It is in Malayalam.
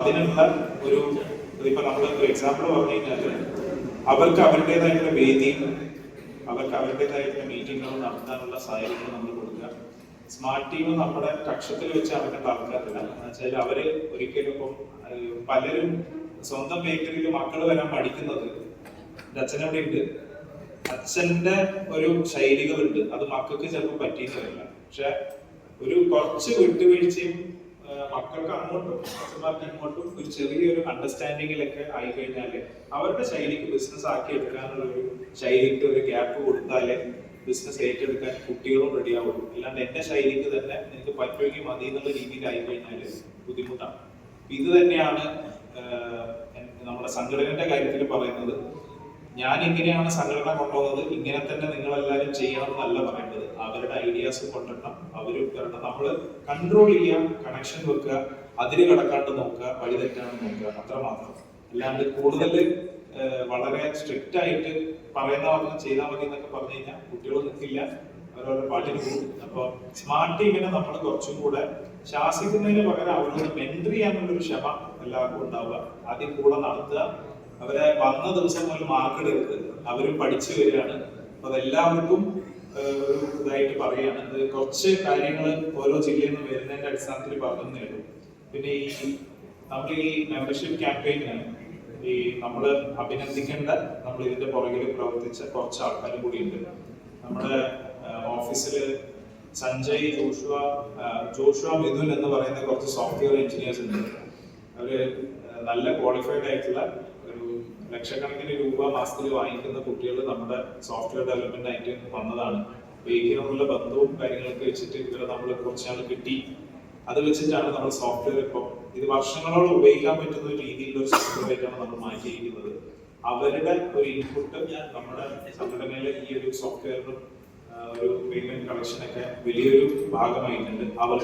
അതിനുള്ള ഒരു ഇപ്പൊ നമ്മൾ ഒരു എക്സാമ്പിൾ പറഞ്ഞു കഴിഞ്ഞാൽ അവർക്ക് അവരുടേതായിട്ടുള്ള വേദിയും അവർക്ക് അവരുടേതായിട്ടുള്ള മീറ്റിങ്ങുകൾ നടത്താനുള്ള സാഹചര്യങ്ങൾ നമ്മൾ കൊടുക്കുക. സ്മാർട്ട് ടീം നമ്മുടെ കക്ഷത്തിൽ വെച്ച് അവരുടെ ആൾക്കാരില്ല എന്ന് വെച്ചാൽ അവര് ഒരിക്കലും ഇപ്പം പലരും സ്വന്തം മേഖലയിൽ മക്കൾ വരാൻ പഠിക്കുന്നത് അച്ഛനവിടെ ഉണ്ട്, അച്ഛന്റെ ഒരു ശൈലികളുണ്ട്, അത് മക്കൾക്ക് ചിലപ്പോൾ പറ്റിയെന്ന് വരില്ല. പക്ഷെ ഒരു കുറച്ച് വിട്ടുവീഴ്ചയും മക്കൾക്ക് അങ്ങോട്ടും അച്ഛന്മാർക്ക് ഇങ്ങോട്ടും ഒരു ചെറിയൊരു അണ്ടർസ്റ്റാൻഡിങ്ങിലൊക്കെ ആയിക്കഴിഞ്ഞാല് അവരുടെ ശൈലിക്ക് ബിസിനസ് ആക്കി എടുക്കാനുള്ള ഒരു ശൈലിക്ക് ഒരു ഗ്യാപ്പ് കൊടുത്താലേ ബിസിനസ് ഏറ്റെടുക്കാൻ കുട്ടികളും റെഡി ആവുള്ളൂ. അല്ലാണ്ട് എന്റെ ശൈലിക്ക് തന്നെ എനിക്ക് പറ്റുമെങ്കിൽ മതി എന്നുള്ള രീതിയിൽ ആയിക്കഴിഞ്ഞാല് ബുദ്ധിമുട്ടാണ്. ഇത് തന്നെയാണ് നമ്മുടെ സംഘടനയുടെ കാര്യത്തിൽ പറയുന്നത്. ഞാൻ ഇങ്ങനെയാണ് സംഘടന കൊണ്ടുപോകുന്നത്, ഇങ്ങനെ തന്നെ നിങ്ങളെല്ലാവരും ചെയ്യണം എന്നല്ല പറയേണ്ടത്. അവരുടെ ഐഡിയാസ് കൊണ്ടിടണം, അവർ വരണം. നമ്മൾ കൺട്രോൾ ചെയ്യുക, കണക്ഷൻ വെക്കുക, അതിര് കടക്കാണ്ട് നോക്കുക, വഴി തെറ്റാണ്ട് നോക്കുക, അത്രമാത്രം. അല്ലാണ്ട് കൂടുതൽ വളരെ സ്ട്രിക്റ്റ് ആയിട്ട് പറയുന്ന പറഞ്ഞാൽ ചെയ്താൽ മതി എന്നൊക്കെ പറഞ്ഞു കഴിഞ്ഞാൽ കുട്ടികൾ നിൽക്കില്ല, അവരവരുടെ പാട്ടിന് പോകും. അപ്പൊ സ്മാർട്ട് ടീമിനെ നമ്മൾ കുറച്ചും കൂടെ ശാസിക്കുന്നതിന് പകരം അവരോട് മെന്റർ ചെയ്യാനുള്ളൊരു ക്ഷമ എല്ലാവർക്കും ഉണ്ടാവുക, ആദ്യം കൂടെ നടത്തുക. അവരെ വന്ന ദിവസം മുതൽ മാർക്ക് എടുക്കരുത്, അവരും പഠിച്ചു വരികയാണ്. അപ്പൊ അതെല്ലാവർക്കും ഒരു ഇതായിട്ട് പറയുകയാണ്. അത് കുറച്ച് കാര്യങ്ങൾ ഓരോ ജില്ലയിൽ നിന്ന് വരുന്നതിന്റെ അടിസ്ഥാനത്തിൽ പറഞ്ഞു നേടും. പിന്നെ നമ്മൾ ഈ മെമ്പർഷിപ്പ് ക്യാമ്പയിന് നമ്മൾ അഭിനന്ദിക്കേണ്ട, നമ്മൾ ഇതിന്റെ പുറകിൽ പ്രവർത്തിച്ച കുറച്ച് ആൾക്കാരും കൂടിയുണ്ട്. നമ്മുടെ ഓഫീസിൽ സഞ്ജയ്, ജോഷുവ മിഥുൻ എന്ന് പറയുന്ന കുറച്ച് സോഫ്റ്റ്വെയർ എഞ്ചിനീയേഴ്സ് ഉണ്ട്. അവര് നല്ല ക്വാളിഫൈഡ് ആയിട്ടുള്ള ലക്ഷക്കണക്കിന് രൂപ മാസത്തിൽ വാങ്ങിക്കുന്ന കുട്ടികൾ നമ്മുടെ സോഫ്റ്റ്വെയർ ഡെവലപ്മെന്റ് ആയിട്ട് വന്നതാണ്. ഉപയോഗിക്കാനുള്ള ബന്ധവും കാര്യങ്ങളൊക്കെ വെച്ചിട്ട് ഇവരെ നമ്മൾ കുറച്ചാൾ കിട്ടി. അത് വെച്ചിട്ടാണ് നമ്മൾ സോഫ്റ്റ്വെയർ ഇപ്പോൾ ഇത് വർഷങ്ങളോളം ഉപയോഗിക്കാൻ പറ്റുന്ന ഒരു രീതിയിലുള്ള ഒരു സിസ്റ്റമായിട്ടാണ് നമ്മൾ മാറ്റിയിരിക്കുന്നത്. അവരുടെ ഒരു ഇൻപുട്ട് നമ്മുടെ സംഘടനയിലെ ഈ ഒരു സോഫ്റ്റ്വെയറിനും ഒരു പേയ്മെന്റ് കളക്ഷനൊക്കെ വലിയൊരു ഭാഗമായിട്ടുണ്ട്. അവർ